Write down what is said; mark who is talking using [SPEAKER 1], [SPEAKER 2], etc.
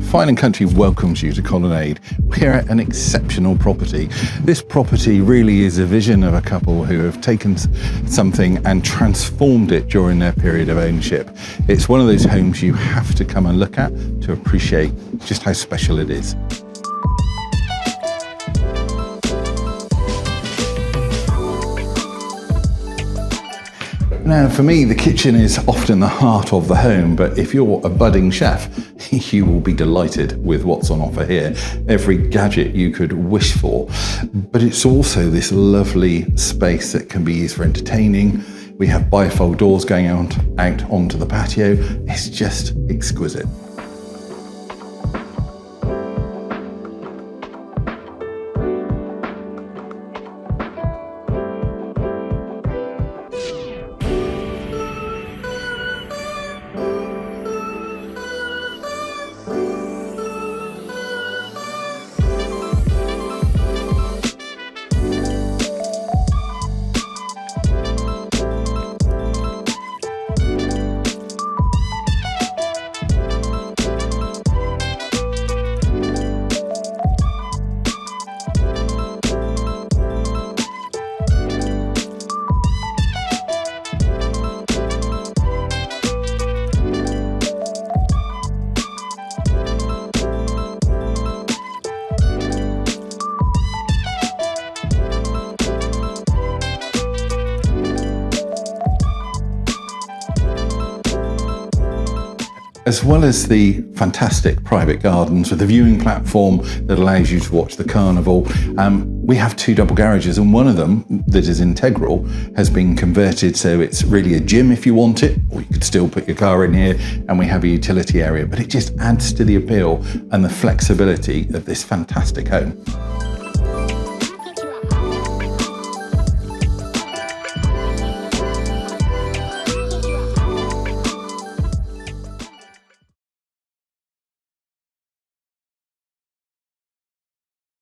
[SPEAKER 1] Fine & Country welcomes you to Colonnade. We're at an exceptional property. This property really is a vision of a couple who have taken something and transformed it during their period of ownership. It's one of those homes you have to come and look at to appreciate just how special it is. Now, for me, the kitchen is often the heart of the home, but if you're a budding chef, you will be delighted with what's on offer here. Every gadget you could wish for. But it's also this lovely space that can be used for entertaining. We have bifold doors going out onto the patio. It's just exquisite. As well as the fantastic private gardens with a viewing platform that allows you to watch the carnival, we have two double garages, and one of them that is integral has been converted so it's really a gym if you want it, or you could still put your car in here, and we have a utility area, but it just adds to the appeal and the flexibility of this fantastic home.